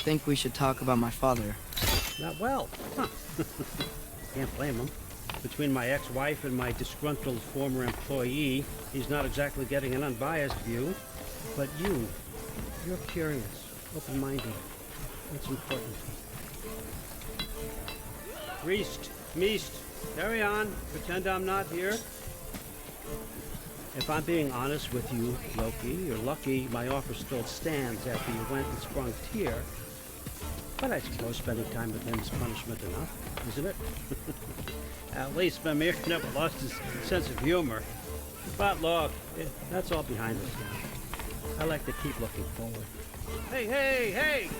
think we should talk about my father. Not well. Huh. Can't blame him. Between my ex-wife and my disgruntled former employee, he's not exactly getting an unbiased view. But you're curious, open-minded. That's important. Priest, Meest, carry on. Pretend I'm not here. If I'm being honest with you, Loki, you're lucky my offer still stands after you went and sprung Tyr. But I suppose spending time with him is punishment enough, isn't it? At least Mimir never lost his sense of humor. But look, that's all behind us now. I like to keep looking forward. Hey!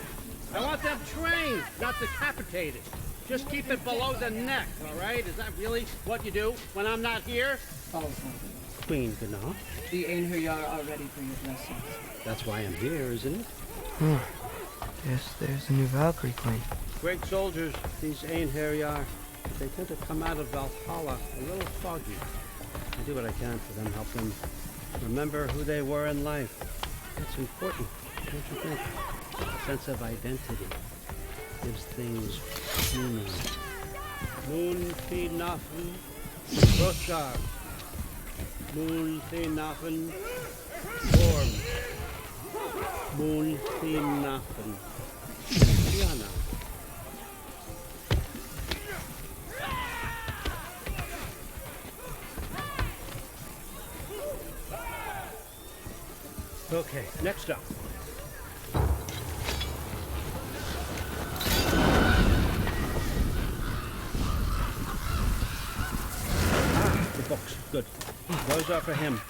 I want them trained, not decapitated. Just keep it below the neck, all right? Is that really what you do when I'm not here? Father, Queen Gná. the Einherjar are ready for your blessings. That's why I'm here, isn't it? Guess there's a new Valkyrie Queen. Great soldiers, these Einherjar. But they tend to come out of Valhalla a little foggy. I do what I can for them, help them remember who they were in life. That's important, don't you think? A sense of identity gives things meaning. Moon Thinafen, Roshar. Moon Thinafen, Storm. Moon Thinafen, Diana. Okay, next up. The books. Good. Those are for him.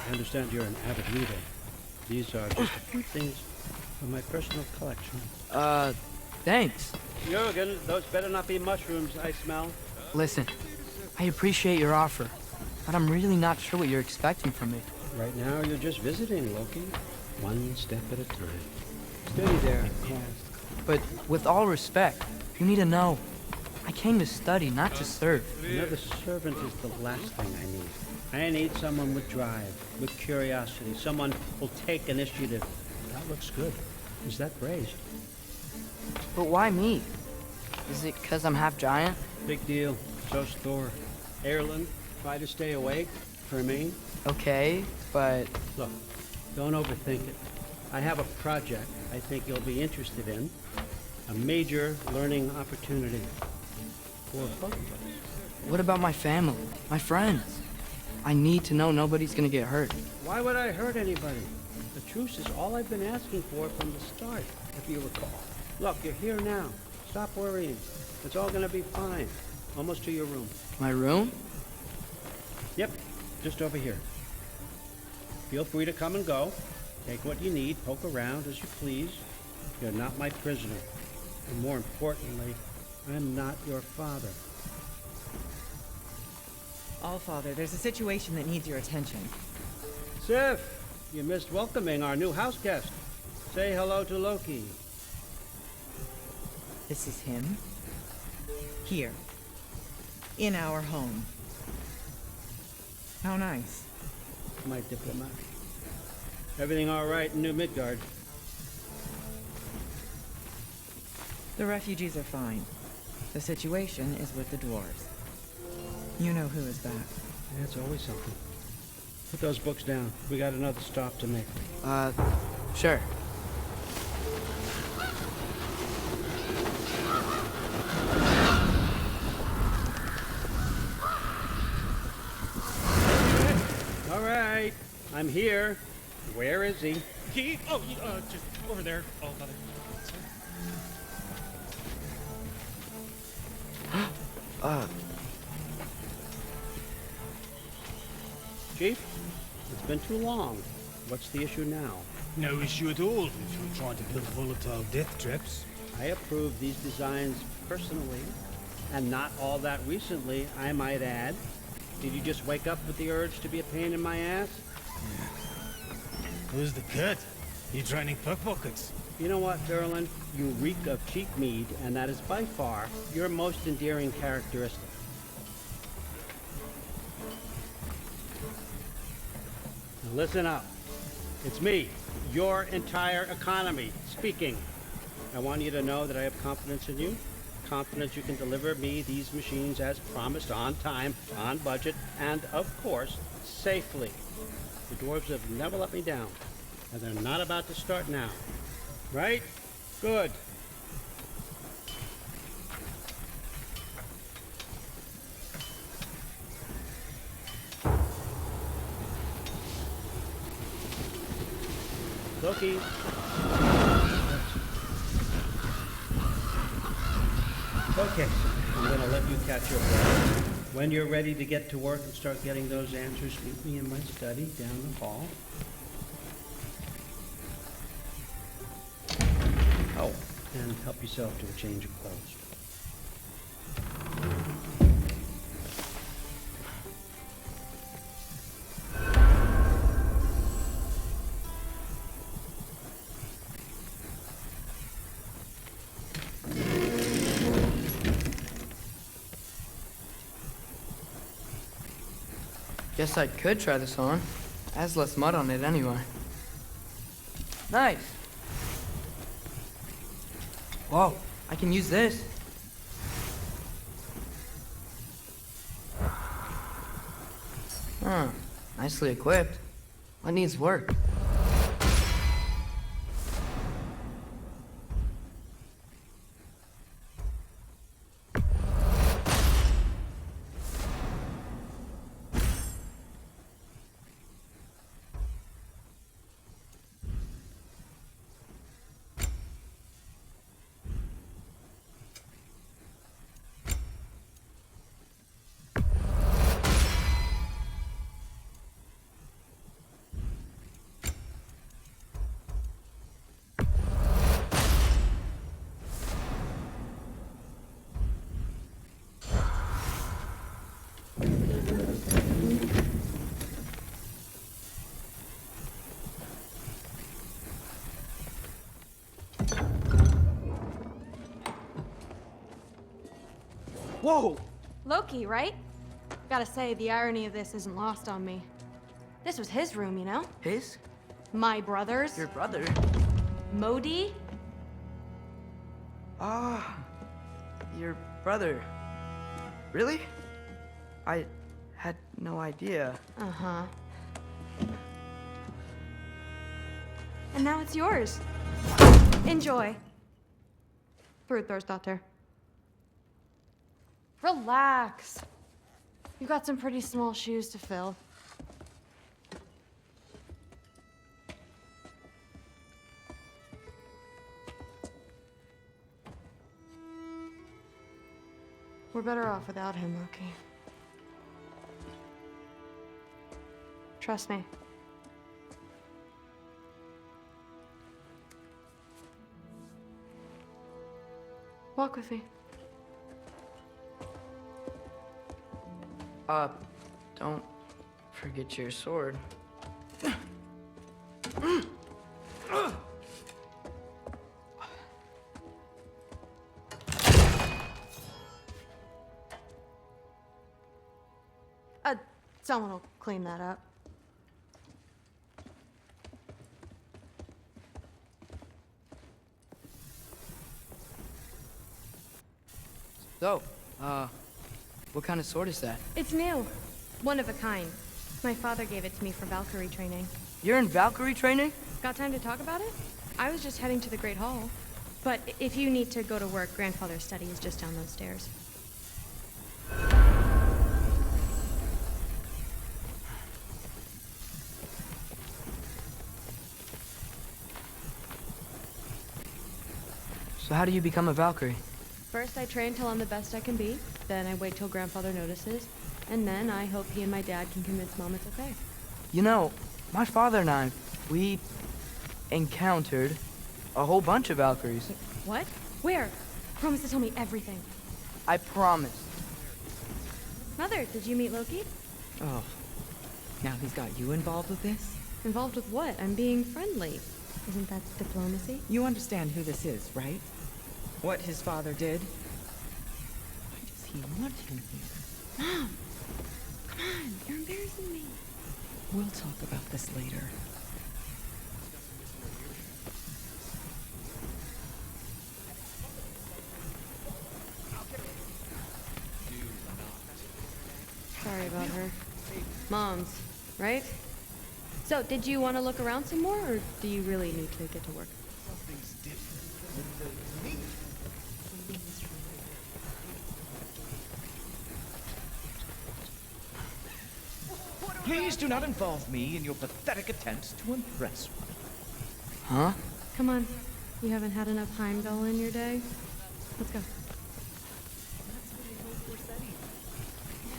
I understand you're an avid reader. These are just a few things from my personal collection. Thanks. Jürgen, those better not be mushrooms I smell. Listen, I appreciate your offer, but I'm really not sure what you're expecting from me. Right now, you're just visiting, Loki. One step at a time. Steady there, Cast. But with all respect, you need to know, I came to study, not to serve. Another servant is the last thing I need. I need someone with drive, with curiosity, someone who'll take initiative. That looks good. Is that braised? But why me? Is it because I'm half giant? Big deal. So's Thor. Erlen, try to stay awake. For me. Okay, but... Look, don't overthink it. I have a project I think you'll be interested in. A major learning opportunity. For both of us. what about my family, my friends? I need to know nobody's gonna get hurt. Why would I hurt anybody? The truce is all I've been asking for from the start, if you recall. Look, you're here now. Stop worrying. It's all gonna be fine. Almost to your room. My room? Yep, just over here. Feel free to come and go. Take what you need, poke around as you please. You're not my prisoner. And more importantly, I'm not your father. Allfather, there's a situation that needs your attention. Sif, you missed welcoming our new house guest. Say hello to Loki. This is him. Here. In our home. How nice. My diplomat. Everything all right in New Midgard? The refugees are fine. The situation is with the dwarves. You know who is back. Yeah, it's always something. Put those books down. We got another stop to make. Sure. All right, I'm here. Where is he? He? Oh, just over there. Oh, another. Chief, it's been too long. What's the issue now? No issue at all if you're trying to build volatile death traps. I approve these designs personally, and not all that recently, I might add. Did you just wake up with the urge to be a pain in my ass? Who's the cut? You training pickpockets? You know what, Erlen? You reek of cheap mead, and that is by far your most endearing characteristic. Listen up. It's me, your entire economy, speaking. I want you to know that I have confidence in you. Confidence you can deliver me these machines as promised, on time, on budget, and, of course, safely. The dwarves have never let me down, and they're not about to start now. Right? Good. Loki. Okay, I'm gonna let you catch your breath. When you're ready to get to work and start getting those answers, meet me in my study down the hall. Oh, and help yourself to a change of clothes. Guess I could try this on. It has less mud on it anyway. Nice. Whoa, I can use this. Huh, nicely equipped. What needs work? Whoa! Loki, right? Gotta say, the irony of this isn't lost on me. This was his room, you know? His? My brother's. Your brother? Modi? Ah, your brother. Really? I had no idea. Uh-huh. And now it's yours. Enjoy. Daughter. Relax. You've got some pretty small shoes to fill. We're better off without him, Loki. Trust me. Walk with me. Don't forget your sword. Someone will clean that up. So, what kind of sword is that? It's new. One of a kind. My father gave it to me for Valkyrie training. You're in Valkyrie training? Got time to talk about it? I was just heading to the Great Hall. But if you need to go to work, Grandfather's study is just down those stairs. So how do you become a Valkyrie? First, I train till I'm the best I can be. Then I wait till Grandfather notices. And then I hope he and my dad can convince Mom it's okay. You know, my father and I, we encountered a whole bunch of Valkyries. What? Where? Promise to tell me everything. I promise. Mother, did you meet Loki? Oh, now he's got you involved with this? Involved with what? I'm being friendly. Isn't that diplomacy? You understand who this is, right? What his father did? Why does he want him here? Mom! Come on, you're embarrassing me. We'll talk about this later. Moms, right? So, did you want to look around some more, or do you really need to get to work? Something's different. Me. Please do not involve me in your pathetic attempts to impress one. Huh? Come on. You haven't had enough Heimdall in your day? Let's go.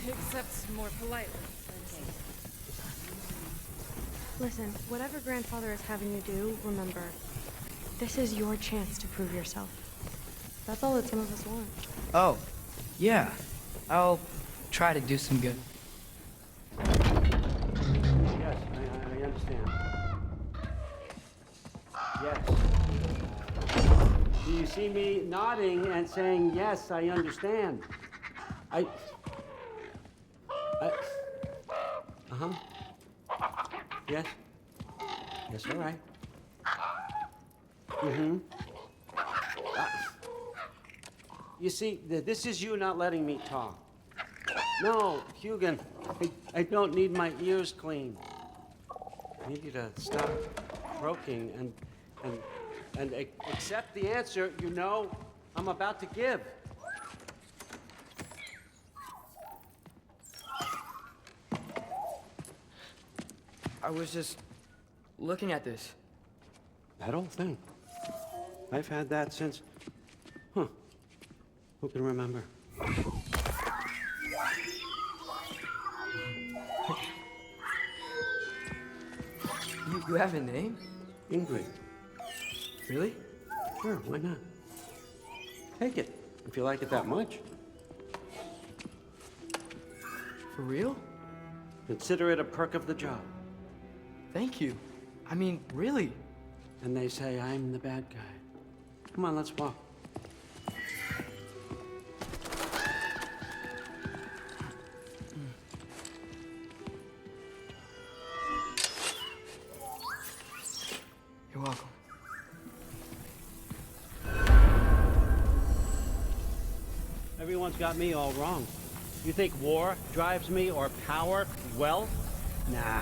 Except more politely. Listen, whatever grandfather is having you do, remember, this is your chance to prove yourself. That's all that some of us want. Oh, yeah. I'll try to do some good. Yes, I understand. Yes. Do you see me nodding and saying, yes, I understand? Uh-huh. Yes? Yes, all right. Mm-hmm. You see, this is you not letting me talk. No, Hugin, I don't need my ears cleaned. I need you to stop croaking and accept the answer you know I'm about to give. I was just looking at this. That old thing. I've had that since... Huh. Who can remember? You have a name? Ingrid. Really? Sure, why not? Take it, if you like it that much. For real? Consider it a perk of the job. Thank you. I mean, really. And they say I'm the bad guy. Come on, let's walk. You're welcome. Everyone's got me all wrong. You think war drives me, or power, wealth? Nah,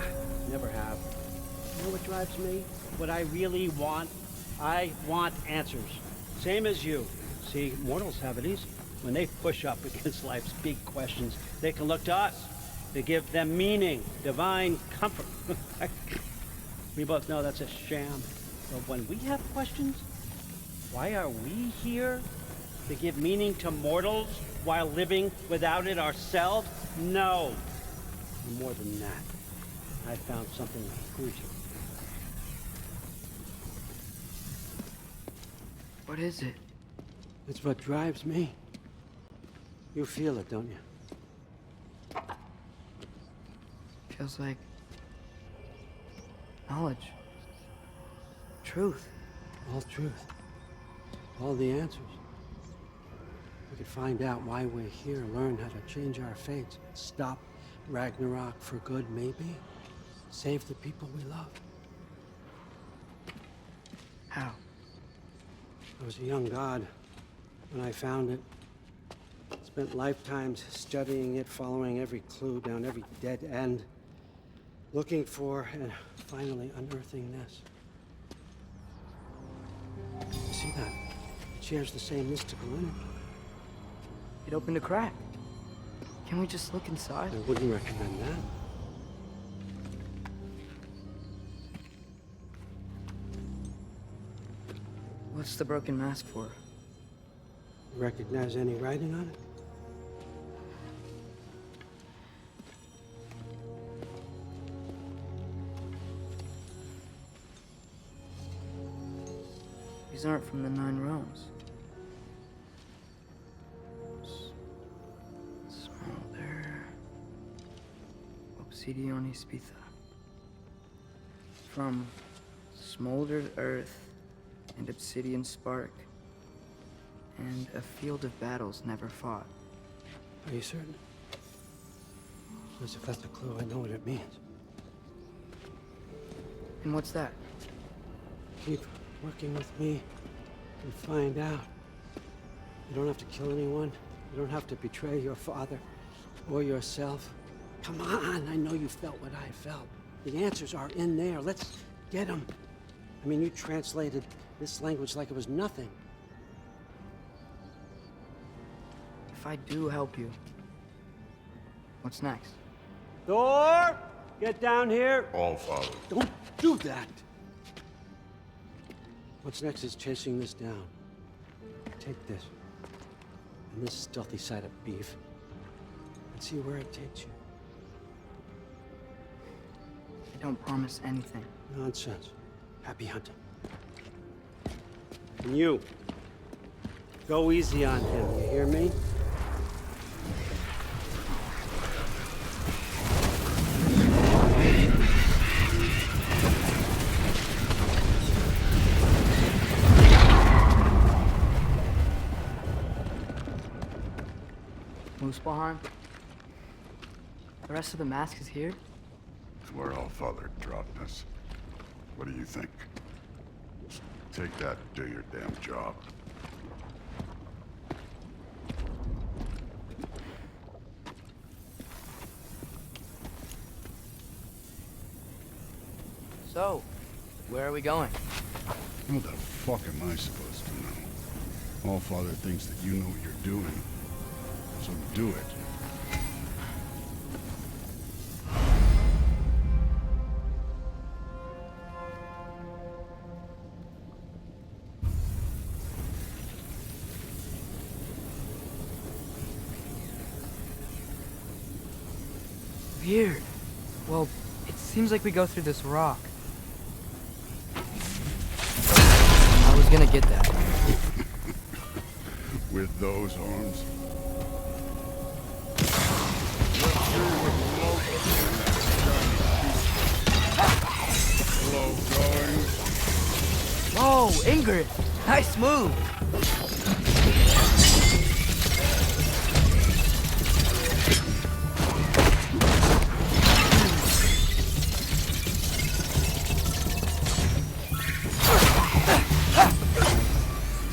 never have. You know what drives me? What I really want? I want answers. Same as you. See, mortals have it easy. When they push up against life's big questions, they can look to us. They give them meaning, divine comfort. We both know that's a sham. But when we have questions, why are we here? To give meaning to mortals while living without it ourselves? No. More than that, I found something that proves it. What is it? It's what drives me. You feel it, don't you? Feels like knowledge. Truth. All truth. All the answers. We could find out why we're here, learn how to change our fates, stop Ragnarok for good, maybe. Save the people we love. How? I was a young god when I found it. Spent lifetimes studying it, following every clue down every dead end, looking for and finally unearthing this. You see that? It shares the same mystical energy. It opened a crack. Can we just look inside? I wouldn't recommend that. What's the broken mask for? Recognize any writing on it? These aren't from the Nine Realms. Smolder. Obsidione Spitha. From smoldered earth and obsidian spark, and a field of battles never fought. Are you certain? Because if that's a clue, I know what it means. And what's that? Keep working with me and find out. You don't have to kill anyone. You don't have to betray your father or yourself. Come on, I know you felt what I felt. The answers are in there. Let's get them. I mean, you translated this language like it was nothing. If I do help you, what's next? Thor! Get down here! All Father. Don't do that! What's next is chasing this down. Take this, and this stealthy side of beef, and see where it takes you. I don't promise anything. Nonsense. Happy hunting. And you, go easy on him, you hear me? Muspelheim? The rest of the mask is here? It's where All Father dropped us. What do you think? Take that and do your damn job. So, where are we going? How the fuck am I supposed to know? All Father thinks that you know what you're doing. So do it. Weird. Well, it seems like we go through this rock. I was gonna get that. With those arms. Hello, going. Whoa, Ingrid! Nice move!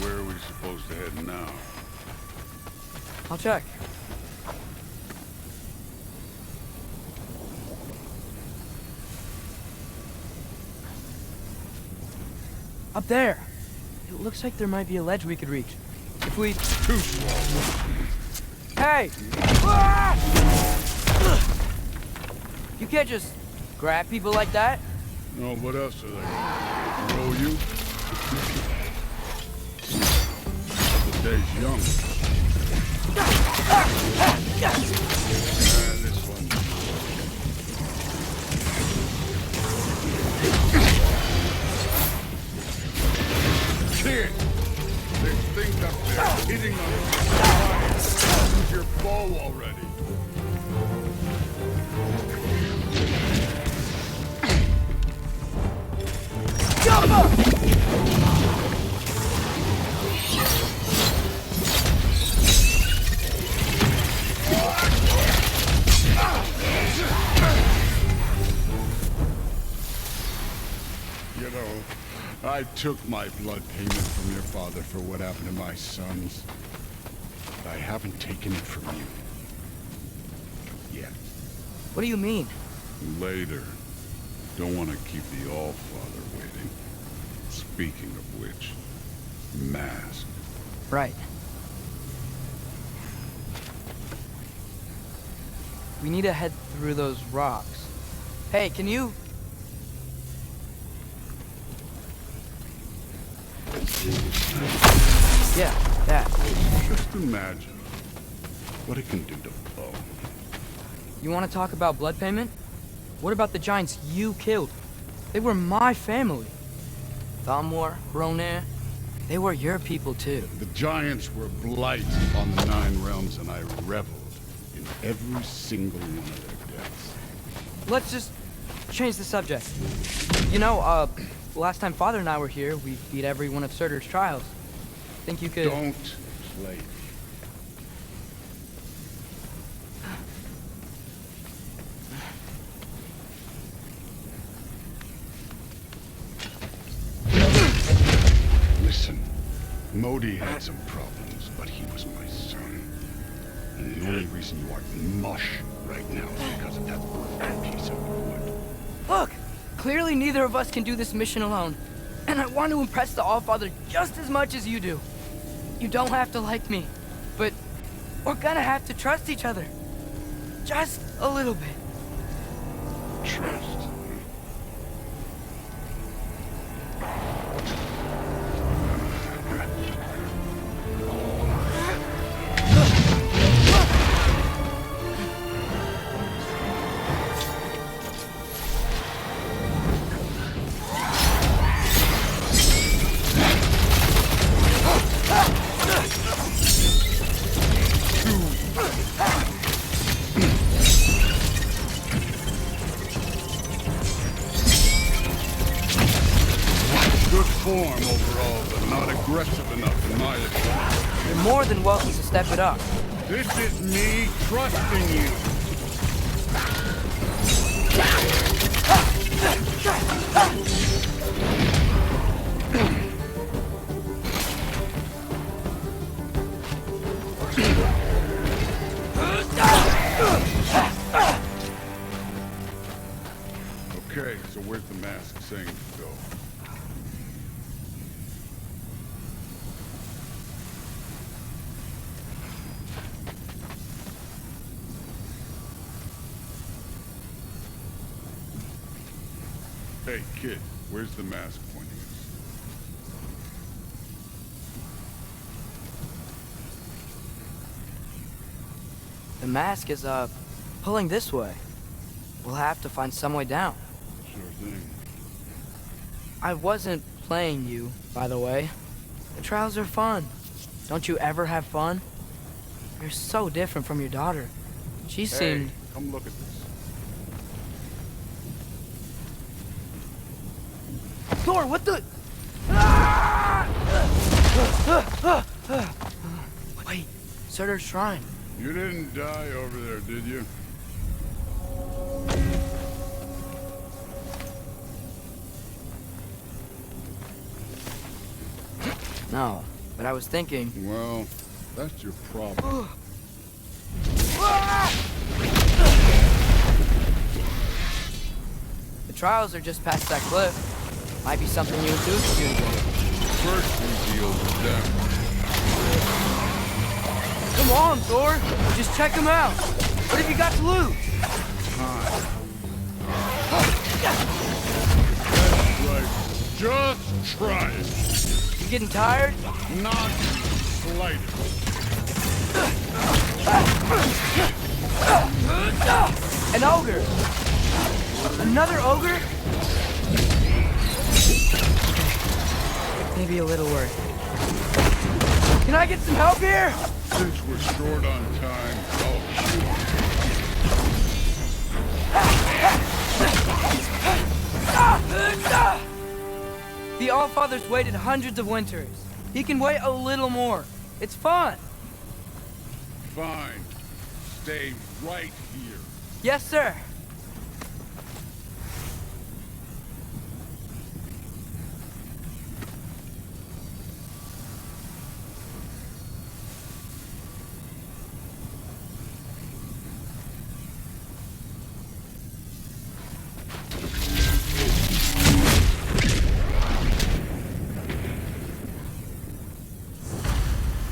Where are we supposed to head now? I'll check. Up there! It looks like there might be a ledge we could reach. If we... Too slow. Hey! Ah! You can't just grab people like that. No, what else are they? Throw you? The day's young. This one. Kid! There's things up there hitting on us. Use your bow already. You know, I took my blood payment from your father for what happened to my sons. But I haven't taken it from you. Yet. What do you mean? Later. Don't want to keep the All-Father waiting. Speaking of which, mask. Right. We need to head through those rocks. Hey, can you... Yeah, that. Just imagine what it can do to bone. You want to talk about blood payment? What about the giants you killed? They were my family. Thamor, Ronir, they were your people too. The giants were blight on the Nine Realms, and I reveled in every single one of their deaths. Let's just change the subject. You know, last time Father and I were here, we beat every one of Surtur's trials. Think you could... Don't play me. Listen, Modi had some problems, but he was my son. And the only reason you aren't mush right now because of that piece of wood. Look! Clearly neither of us can do this mission alone. And I want to impress the Allfather just as much as you do. You don't have to like me, but we're gonna have to trust each other. Just a little bit. Trust. Good form overall, but not aggressive enough in my opinion. You're more than welcome to step it up. This is me trusting you. Okay, so where's the mask saying to go? Hey, kid, where's the mask pointing us? The mask is, pulling this way. We'll have to find some way down. Sure thing. I wasn't playing you, by the way. The trials are fun. Don't you ever have fun? You're so different from your daughter. She seemed... Hey, come look at this. Thor, what the... Wait, Surtur's shrine. You didn't die over there, did you? No, but I was thinking... Well, that's your problem. The trials are just past that cliff. Might be something you would do if you together. First we deal with them. Come on, Thor. Just check them out. What have you got to lose? That's right. Just try it. You getting tired? Not slightest. An ogre. Another ogre? Maybe a little worried. Can I get some help here? Since we're short on time, I'll shoot. The Allfather's waited hundreds of winters. He can wait a little more. It's fun. Fine. Stay right here. Yes, sir.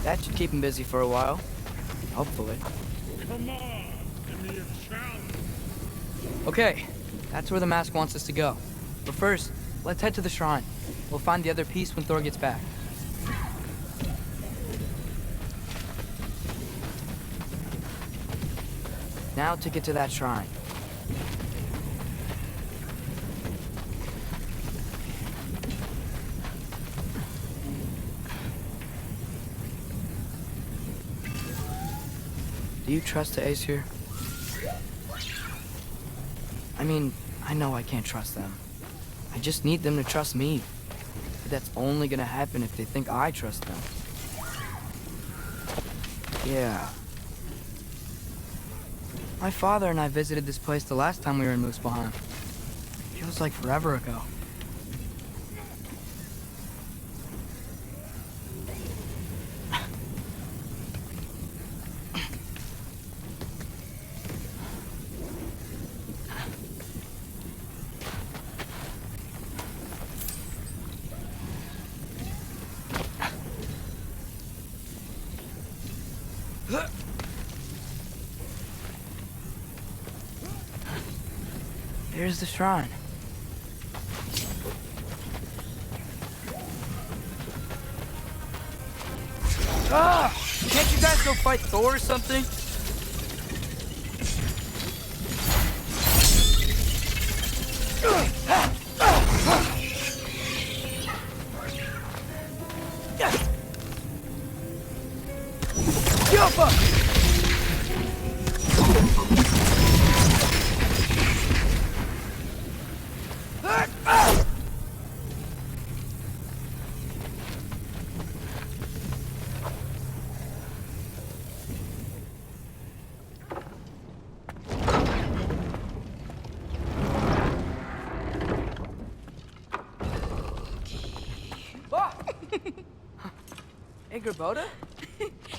That should keep him busy for a while. Hopefully. Come on, give me a challenge. Okay, that's where the mask wants us to go. But first, let's head to the shrine. We'll find the other piece when Thor gets back. Now to get to that shrine. Do you trust the Aesir? I mean, I know I can't trust them. I just need them to trust me. But that's only gonna happen if they think I trust them. Yeah. My father and I visited this place the last time we were in Muspelheim. Feels like forever ago. There's the shrine. Ah! Can't you guys go fight Thor or something? Hey, Gerboda?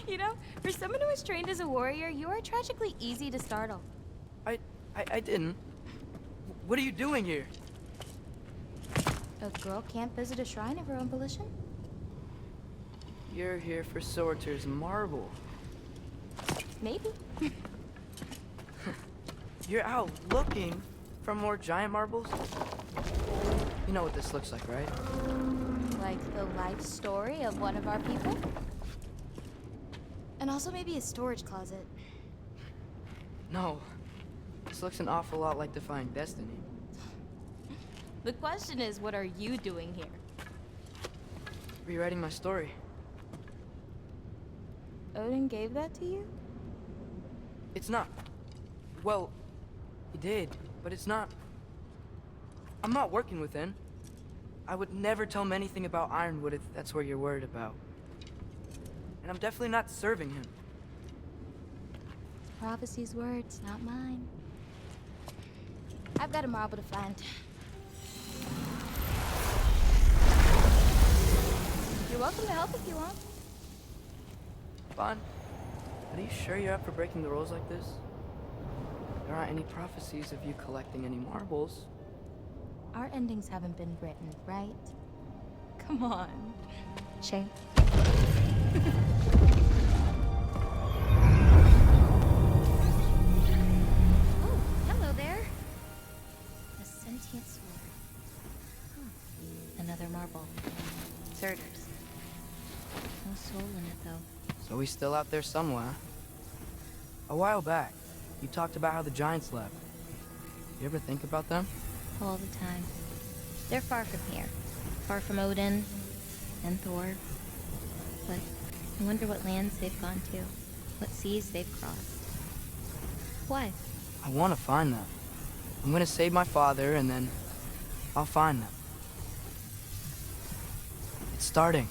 You know, for someone who was trained as a warrior, you are tragically easy to startle. I didn't. What are you doing here? A girl can't visit a shrine of her own volition? You're here for Sorter's marble. Maybe. You're out looking for more giant marbles? You know what this looks like, right? Like the life story of one of our people? And also maybe a storage closet. No. This looks an awful lot like Defying Destiny. The question is, what are you doing here? Rewriting my story. Odin gave that to you? It's not. Well, he did, but it's not. I'm not working with him. I would never tell him anything about Ironwood if that's what you're worried about. And I'm definitely not serving him. It's prophecy's words, not mine. I've got a marble to find. You're welcome to help if you want. Bon, are you sure you're up for breaking the rules like this? There aren't any prophecies of you collecting any marbles. Our endings haven't been written, right? Come on. Shame. Oh, hello there. A sentient sword. Another marble. Surtur's. No soul in it, though. So he's still out there somewhere. A while back, you talked about how the giants left. You ever think about them? All the time. They're far from here. Far from Odin and Thor. But I wonder what lands they've gone to. What seas they've crossed. Why? I want to find them. I'm gonna save my father, and then I'll find them. It's starting.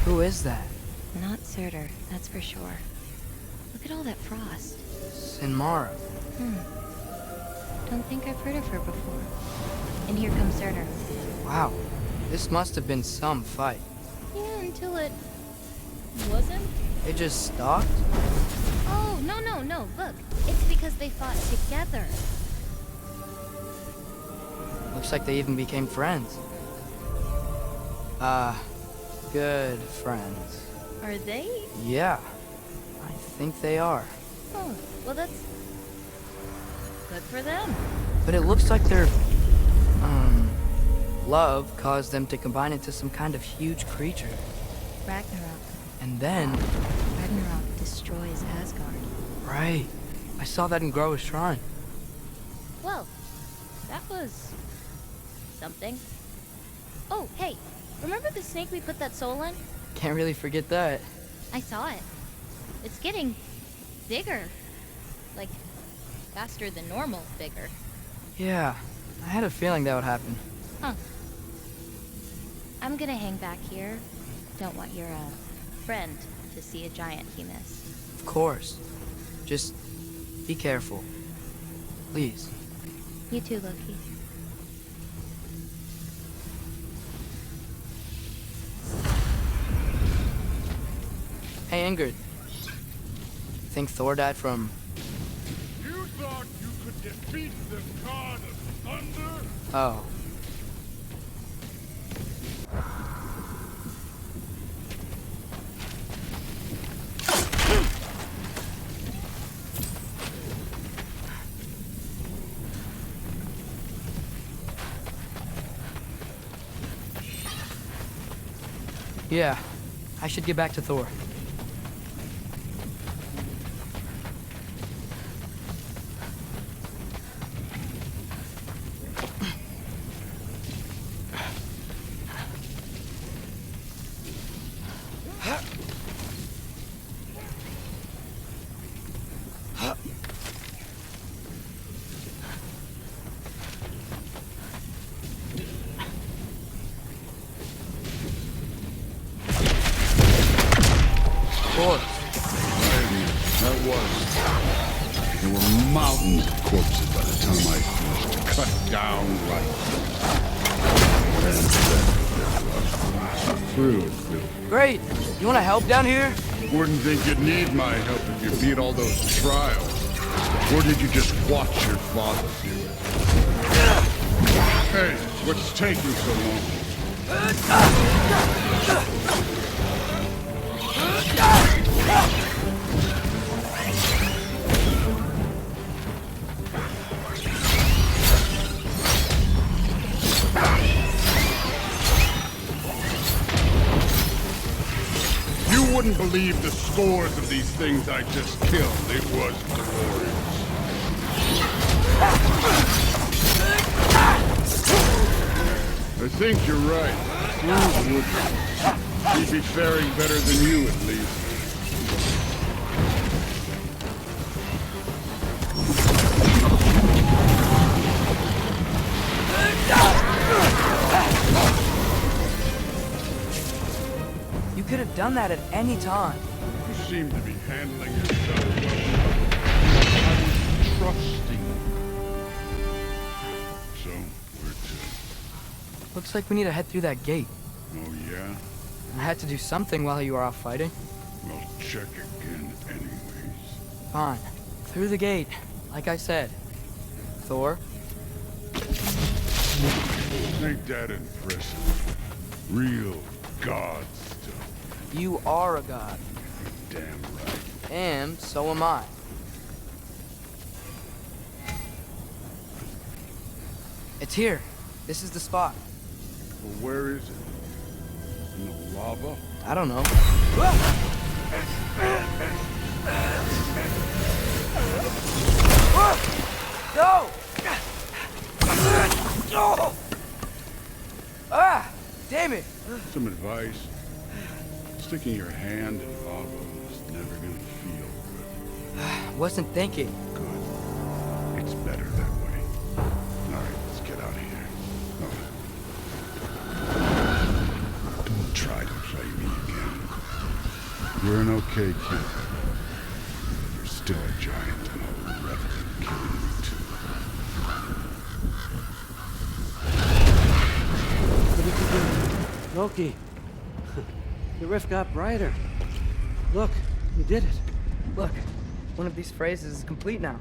Who is that? Not Surtur, that's for sure. Look at all that frost. Sinmara. Don't think I've heard of her before. And here comes Surtur. Wow. This must have been some fight. Yeah, until it wasn't. They just stalked? Oh, no. Look, it's because they fought together. Looks like they even became friends. Good friends. Are they? Yeah, I think they are. Oh, well that's good for them. But it looks like their, love caused them to combine into some kind of huge creature. Ragnarok. And then... Ragnarok destroys Asgard. Right. I saw that in Groa's shrine. Well, that was... something. Oh, hey, remember the snake we put that soul in? Can't really forget that. I saw it. It's getting bigger. Like, faster than normal bigger. Yeah, I had a feeling that would happen. Huh. I'm gonna hang back here. Don't want your, friend to see a giant he missed. Of course. Just be careful. Please. You too, Loki. Hey, Ingrid. Think Thor died from... You thought you could defeat the god of thunder? Oh. Yeah, I should get back to Thor. That was. There were mountains of corpses by the time I finished to cut down right. Great. You want to help down here? Wouldn't think you'd need my help if you beat all those trials. Or did you just watch your father do it? Hey, what's taking so long? You wouldn't believe the scores of these things I just killed. It was glorious. I think you're right. He'd be faring better than you, at least. You could have done that at any time. You seem to be handling yourself well. I was trusting you. So, where to? Looks like we need to head through that gate. Oh, yeah? I had to do something while you were off fighting. Well, check again anyways. Fine. Through the gate, like I said. Thor? Ain't that impressive? Real god stuff. You are a god. Damn right. And so am I. It's here. This is the spot. Well, where is it? In the lava? I don't know. No! Ah! Damn it! Some advice. Sticking your hand in lava is never gonna feel good. Wasn't thinking. Good. It's better that way. Alright, let's get out of here. Don't try to play me again. You're an okay kid. You're still a giant and I'll revel in killing you too. What did you do? Loki. The rift got brighter. Look, you did it. Look, one of these phrases is complete now.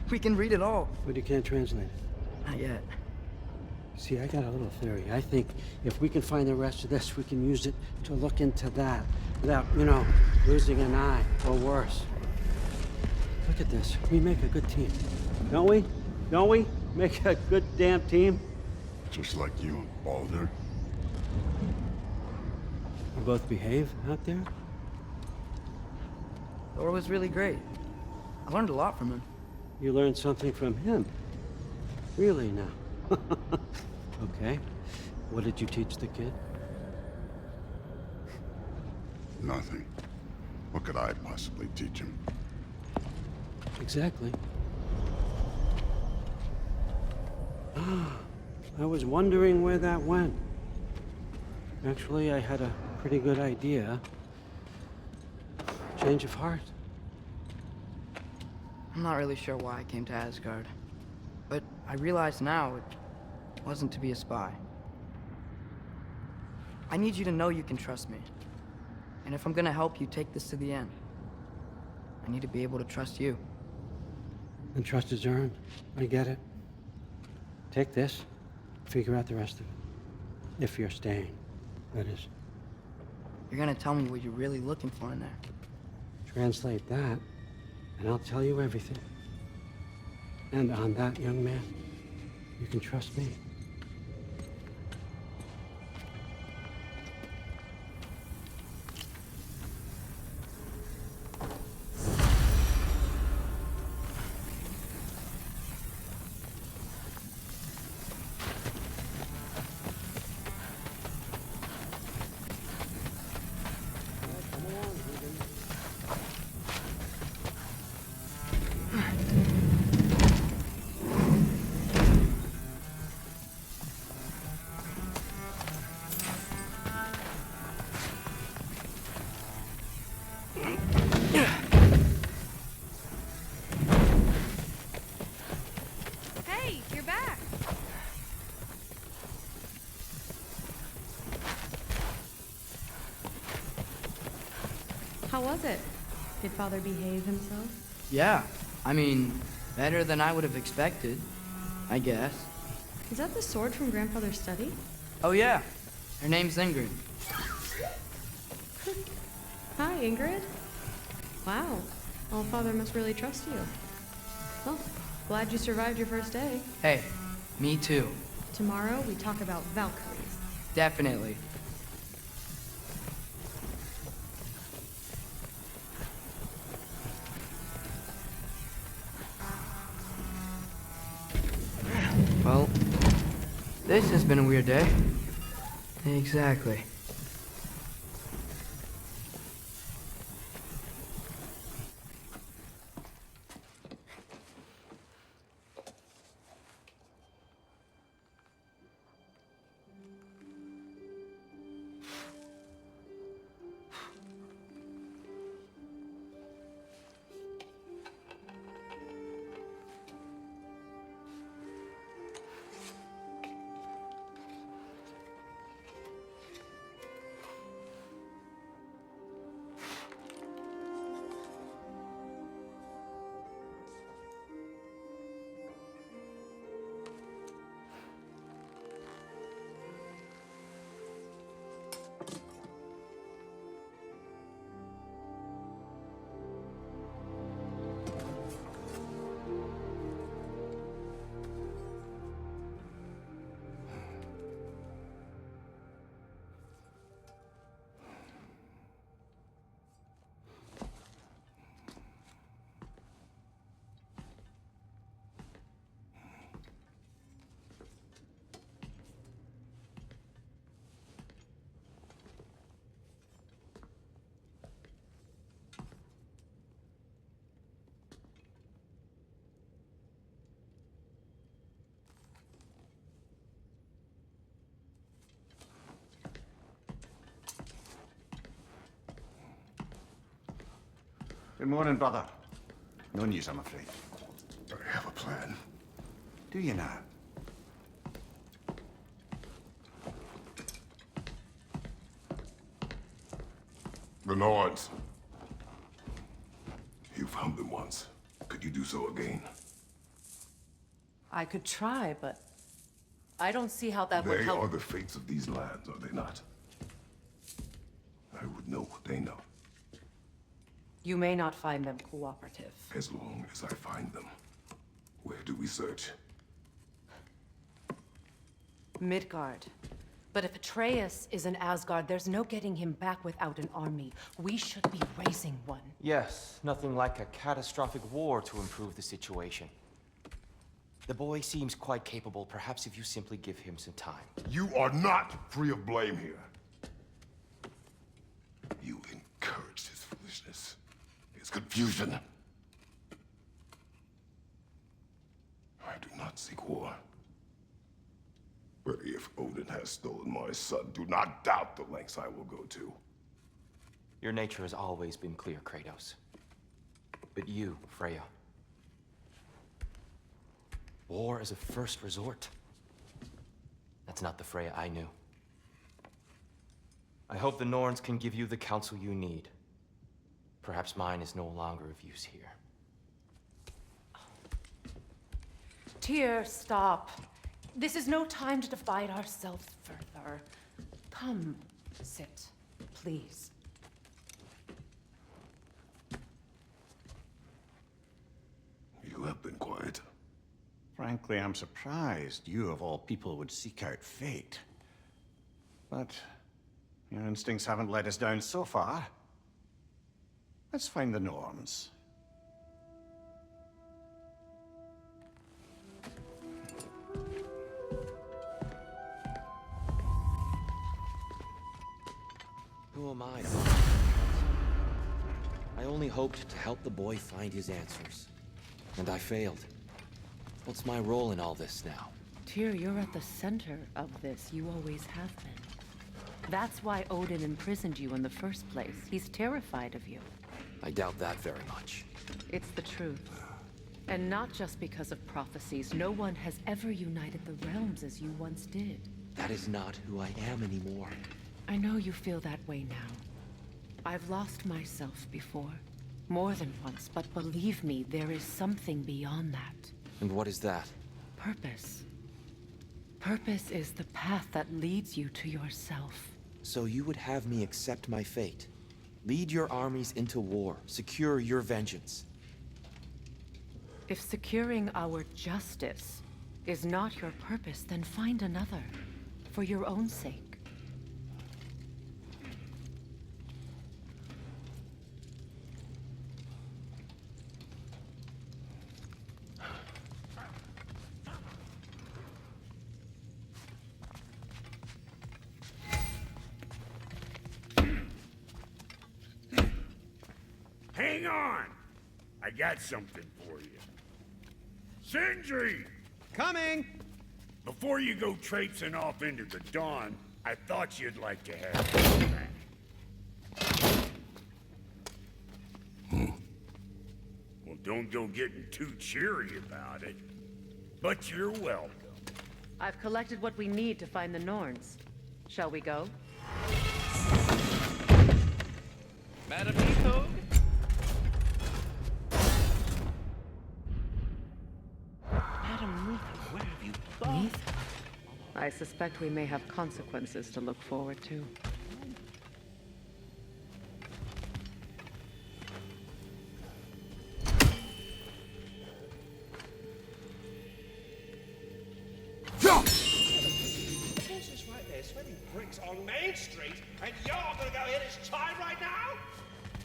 We can read it all. But you can't translate it. Not yet. See, I got a little theory. I think if we can find the rest of this, we can use it to look into that without, losing an eye or worse. Look at this. We make a good team. Don't we? Don't we? Make a good damn team? Just like you and Baldur. We both behave out there? Thor was really great. I learned a lot from him. You learned something from him? Really now? Okay. What did you teach the kid? Nothing. What could I possibly teach him? Exactly. I was wondering where that went. Actually, I had a pretty good idea. Change of heart. I'm not really sure why I came to Asgard. But I realize now it wasn't to be a spy. I need you to know you can trust me. And if I'm gonna help you take this to the end, I need to be able to trust you. And trust is earned. I get it. Take this, figure out the rest of it. If you're staying, that is. You're gonna tell me what you're really looking for in there. Translate that, and I'll tell you everything. And on that, young man, you can trust me. Hey, you're back. How was it? Did Father behave himself? Yeah, I mean, better than I would have expected, I guess. Is that the sword from Grandfather's study? Oh yeah, her name's Ingrid. Hi, Ingrid. Wow. Well, Father must really trust you. Well, glad you survived your first day. Hey, me too. Tomorrow, we talk about Valkyries. Definitely. Well, this has been a weird day. Exactly. Good morning, brother. No news, I'm afraid. I have a plan. Do you now? The Norns. You found them once. Could you do so again? I could try, but I don't see how that would They help. are the fates of these lands, are they not? I would know what they know, You may not find them cooperative. as long as I find them. Where do we search? Midgard. But if Atreus is in Asgard, there's no getting him back without an army. We should be raising one. Yes, nothing like a catastrophic war to improve the situation. The boy seems quite capable. Perhaps if you simply give him some time. You are not free of blame here. You encouraged his foolishness, his confusion. I do not seek war. But if Odin has stolen my son, do not doubt the lengths I will go to. Your nature has always been clear, Kratos. But you, Freya. War is a first resort. That's not the Freya I knew. I hope the Norns can give you the counsel you need. Perhaps mine is no longer of use here. Tyr, stop. This is no time to divide ourselves further. Come, sit, please. You have been quiet. Frankly, I'm surprised you, of all people, would seek out fate. But your instincts haven't let us down so far. Let's find the Norns. Who am I? I only hoped to help the boy find his answers. And I failed. What's my role in all this now? Tyr, you're at the center of this. You always have been. That's why Odin imprisoned you in the first place. He's terrified of you. I doubt that very much. It's the truth. And not just because of prophecies. No one has ever united the realms as you once did. That is not who I am anymore. I know you feel that way now. I've lost myself before. More than once, but believe me, there is something beyond that. And what is that? Purpose. Purpose is the path that leads you to yourself. So you would have me accept my fate? Lead your armies into war, secure your vengeance. If securing our justice is not your purpose, then find another, for your own sake. Hang on! I got something for you. Sindri! Coming! Before you go traipsing off into the dawn, I thought you'd like to have this back. Well, don't go getting too cheery about it. But you're welcome. I've collected what we need to find the Norns. Shall we go? Madam Neathog? Where have you gone? I suspect we may have consequences to look forward to. This right there, sweating bricks on Main Street, and you're gonna go hit his child right now?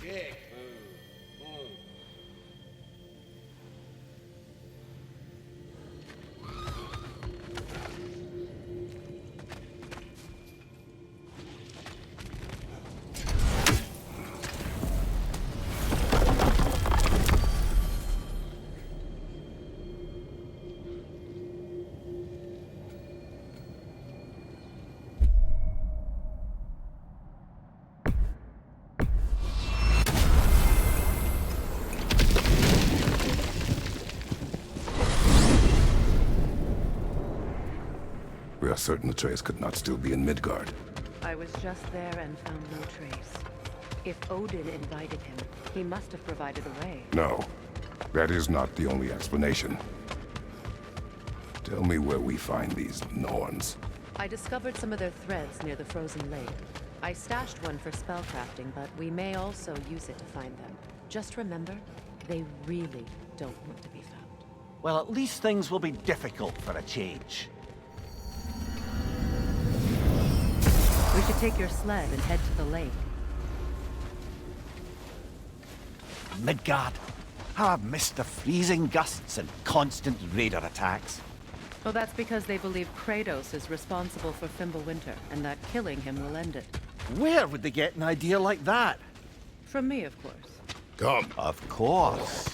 Dick move. We are certain the trace could not still be in Midgard. I was just there and found no trace. If Odin invited him, he must have provided a way. No, that is not the only explanation. Tell me where we find these Norns. I discovered some of their threads near the frozen lake. I stashed one for spellcrafting, but we may also use it to find them. Just remember, they really don't want to be found. Well, at least things will be difficult for a change. We should take your sled and head to the lake. Midgard. How I've missed the freezing gusts and constant raider attacks. Well, that's because they believe Kratos is responsible for Fimbulwinter, and that killing him will end it. Where would they get an idea like that? From me, of course. Come. Of course.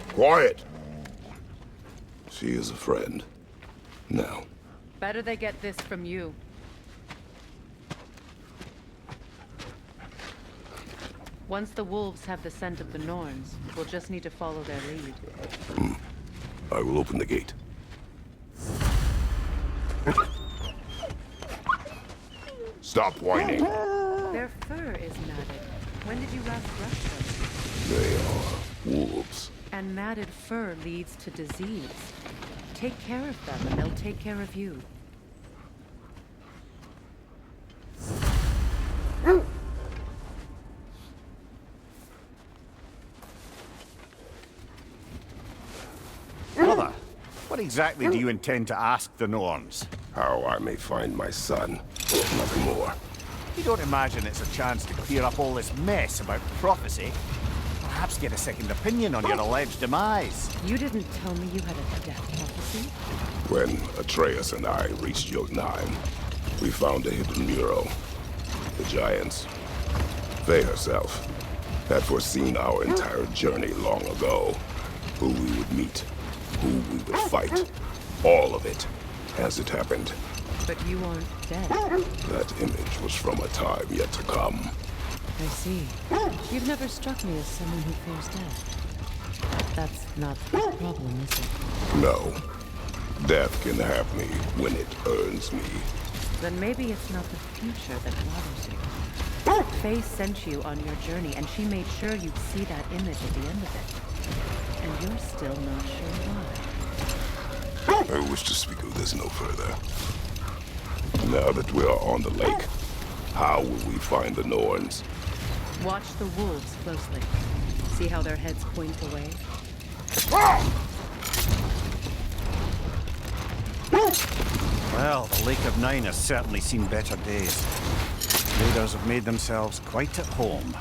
Quiet! She is a friend. Now. Better they get this from you. Once the wolves have the scent of the Norns, we'll just need to follow their lead. I will open the gate. Stop whining. Their fur is matted. When did you last brush them? They are wolves. And matted fur leads to disease. Take care of them, and they'll take care of you. Brother, what exactly do you intend to ask the Norns? How I may find my son. Nothing more. You don't imagine it's a chance to clear up all this mess about prophecy? Perhaps get a second opinion on your alleged demise. You didn't tell me you had a death prophecy? When Atreus and I reached Jotunheim, we found a hidden mural. The giants, Faye herself, had foreseen our entire journey long ago. Who we would meet, who we would fight. All of it, as it happened. But you aren't dead. That image was from a time yet to come. I see. You've never struck me as someone who fears death. That's not the problem, is it? No. Death can have me when it earns me. Then maybe it's not the future that bothers you. Faye sent you on your journey, and she made sure you'd see that image at the end of it. And you're still not sure why. I wish to speak of this no further. Now that we are on the lake, how will we find the Norns? Watch the wolves closely. See how their heads point away? Well, the Lake of Nine has certainly seen better days. Raiders have made themselves quite at home.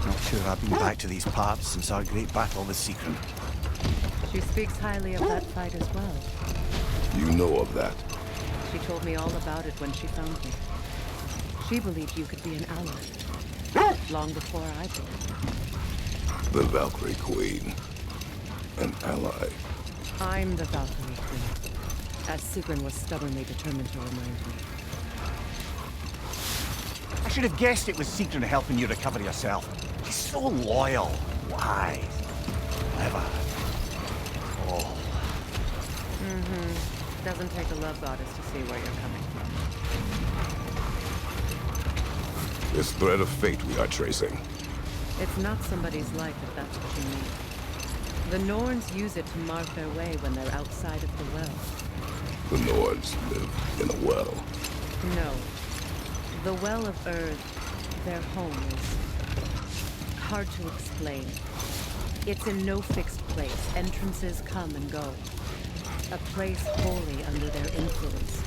Not sure I've been back to these parts since our great battle with Seekron. She speaks highly of that fight as well. You know of that? She told me all about it when she found me. She believed you could be an ally. Long before I did. The Valkyrie Queen. An ally. I'm the Valkyrie Queen. As Seekron was stubbornly determined to remind me. I should have guessed it was Seekron helping you recover yourself. She's so loyal, wise, clever. Oh. Doesn't take a love goddess to see where you're coming from. This thread of fate we are tracing. It's not somebody's life, if that's what you mean. The Norns use it to mark their way when they're outside of the well. The Norns live in a well. No. The Well of Earth, their home, is hard to explain. It's in no fixed place. Entrances come and go. A place wholly under their influence,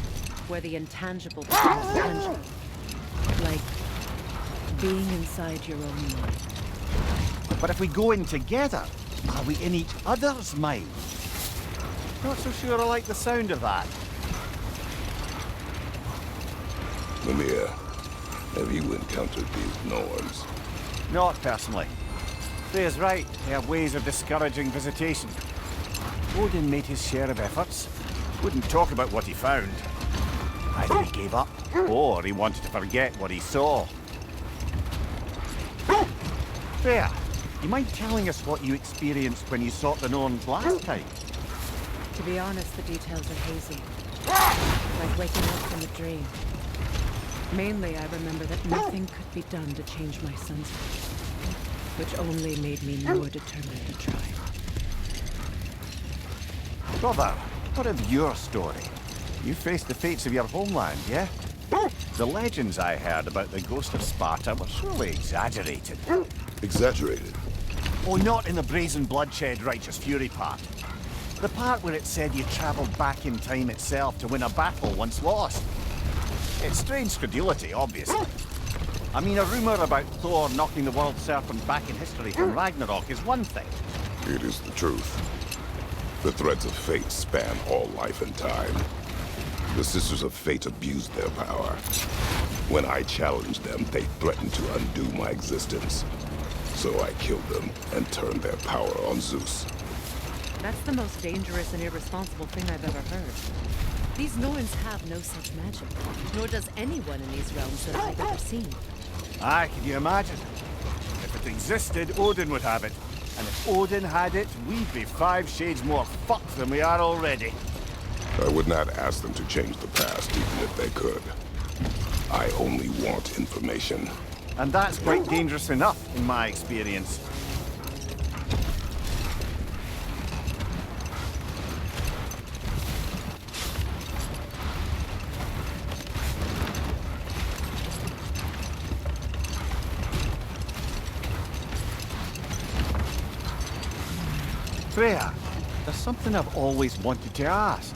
where the intangible becomes tangible. Like being inside your own mind. But if we go in together, are we in each other's mind? Not so sure I like the sound of that. Mimir, have you encountered these Norns? Not personally. Freya's right. They have ways of discouraging visitation. Odin made his share of efforts. Wouldn't talk about what he found. Either he gave up, or he wanted to forget what he saw. Freya, you mind telling us what you experienced when you sought the Norns last time? To be honest, the details are hazy. Like waking up from a dream. Mainly, I remember that nothing could be done to change my son's fate, which only made me more determined to try. Brother, what of your story? You faced the fates of your homeland, yeah? The legends I heard about the ghost of Sparta were surely exaggerated. Exaggerated? Oh, not in the brazen bloodshed righteous fury part. The part where it said you travelled back in time itself to win a battle once lost. It's strange credulity, obviously. I mean, a rumour about Thor knocking the world serpent back in history from Ragnarok is one thing. It is the truth. The threads of fate span all life and time. The Sisters of Fate abused their power. When I challenged them, they threatened to undo my existence. So I killed them and turned their power on Zeus. That's the most dangerous and irresponsible thing I've ever heard. These Norns have no such magic, nor does anyone in these realms that I've ever seen. Aye, can you imagine? If it existed, Odin would have it. And if Odin had it, we'd be 5 shades more fucked than we are already. I would not ask them to change the past, even if they could. I only want information. And that's quite dangerous enough, in my experience. Freya, there's something I've always wanted to ask.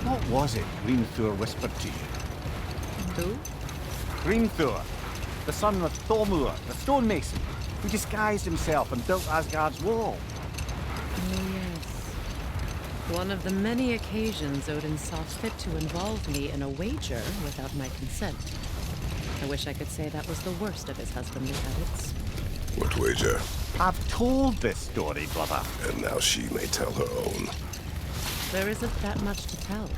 What was it Hrimthur whispered to you? Who? Hrimthur, the son of Thormur, the stonemason, who disguised himself and built Asgard's wall. Oh, yes. One of the many occasions Odin saw fit to involve me in a wager without my consent. I wish I could say that was the worst of his husbandly habits. What wager? I've told this story, brother. And now she may tell her own. There isn't that much to tell.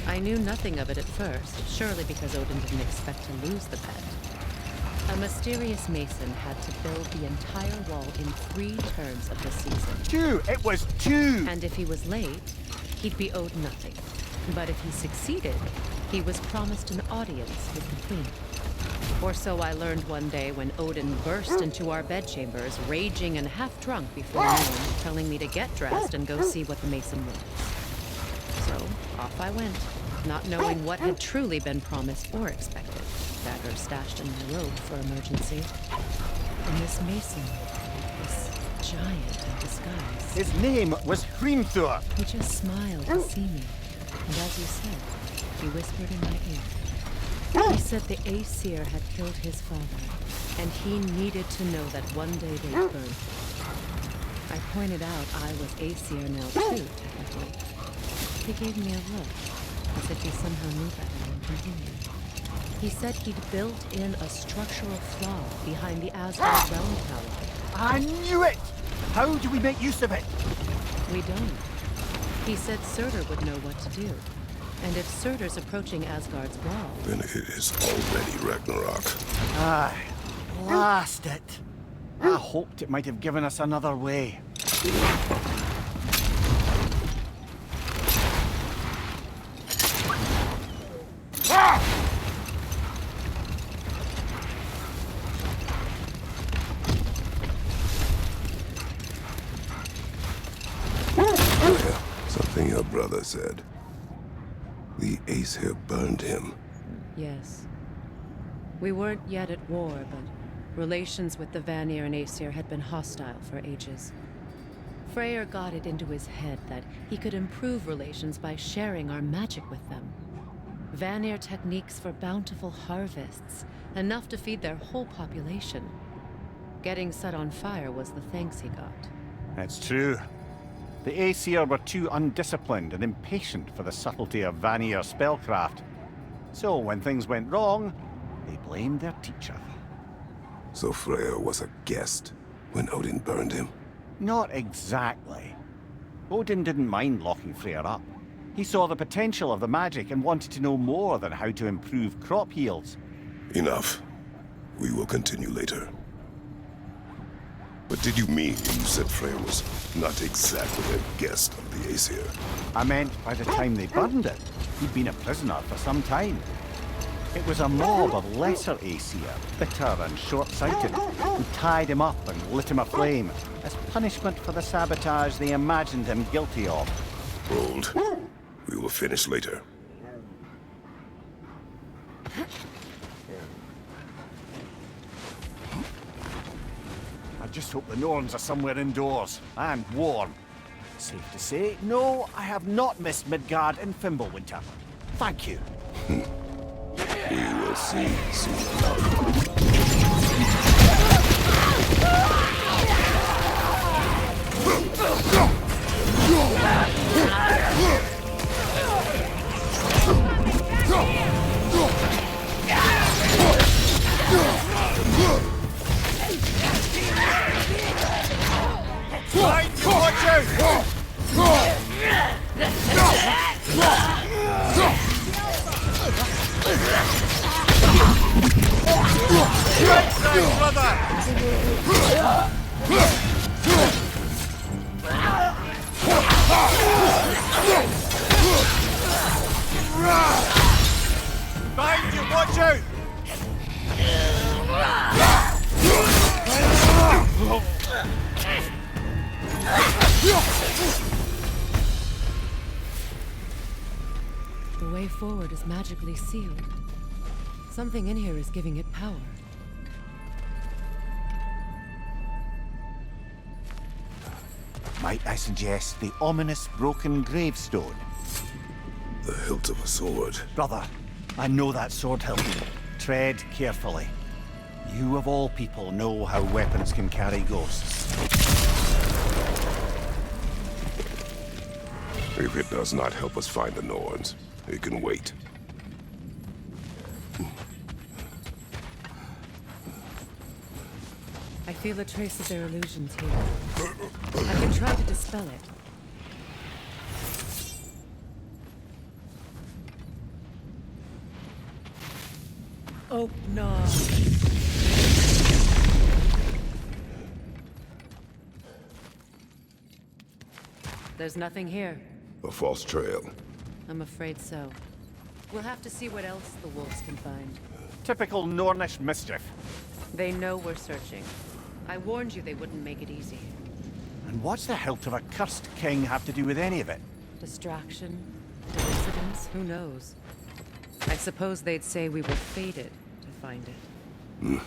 I knew nothing of it at first, surely because Odin didn't expect to lose the bet. A mysterious mason had to build the entire wall in 3 turns of the season. 2! It was 2! And if he was late, he'd be owed nothing. But if he succeeded, he was promised an audience with the queen. Or so I learned one day when Odin burst into our bedchambers, raging and half-drunk before noon, telling me to get dressed and go see what the mason wants. So, off I went, not knowing what had truly been promised or expected. Dagger stashed in my robe for emergency. And this mason, this giant in disguise. His name was Hrimthur. He just smiled to see me. And as you said, he whispered in my ear. He said the Aesir had killed his father, and he needed to know that one day they'd burn. I pointed out I was Aesir now too, technically. He gave me a look, as if he somehow knew better and continued. He said he'd built in a structural flaw behind the Asgard realm tower. I knew it! How do we make use of it? We don't. He said Surtur would know what to do. And if Surtur's approaching Asgard's wall... Then it is already Ragnarok. Aye. Blast it. I hoped it might have given us another way. Something your brother said. The Aesir burned him. Yes. We weren't yet at war, but relations with the Vanir and Aesir had been hostile for ages. Freyr got it into his head that he could improve relations by sharing our magic with them. Vanir techniques for bountiful harvests, enough to feed their whole population. Getting set on fire was the thanks he got. It's true. The Aesir were too undisciplined and impatient for the subtlety of Vanir spellcraft. So when things went wrong, they blamed their teacher. So Freyr was a guest when Odin burned him? Not exactly. Odin didn't mind locking Freyr up. He saw the potential of the magic and wanted to know more than how to improve crop yields. Enough. We will continue later. But did you mean you said Freyr was not exactly a guest of the Aesir? I meant by the time they burned it, he'd been a prisoner for some time. It was a mob of lesser Aesir, bitter and short-sighted, who tied him up and lit him aflame as punishment for the sabotage they imagined him guilty of. Hold. We will finish later. I just hope the Norns are somewhere indoors and warm. Safe to say, no, I have not missed Midgard and Fimbulwinter. Thank you. We will see soon enough. Watch out! Right side, brother! Behind you, watch out! The way forward is magically sealed. Something in here is giving it power. Might I suggest the ominous broken gravestone? The hilt of a sword. Brother, I know that sword hilt. Tread carefully. You of all people know how weapons can carry ghosts. If it does not help us find the Norns, it can wait. I feel a trace of their illusions here. I can try to dispel it. Oh, no. There's nothing here. A false trail. I'm afraid so. We'll have to see what else the wolves can find. Typical Nornish mischief. They know we're searching. I warned you they wouldn't make it easy. And what's the hilt of a cursed king have to do with any of it? Distraction? Coincidence? Who knows? I suppose they'd say we were fated to find it.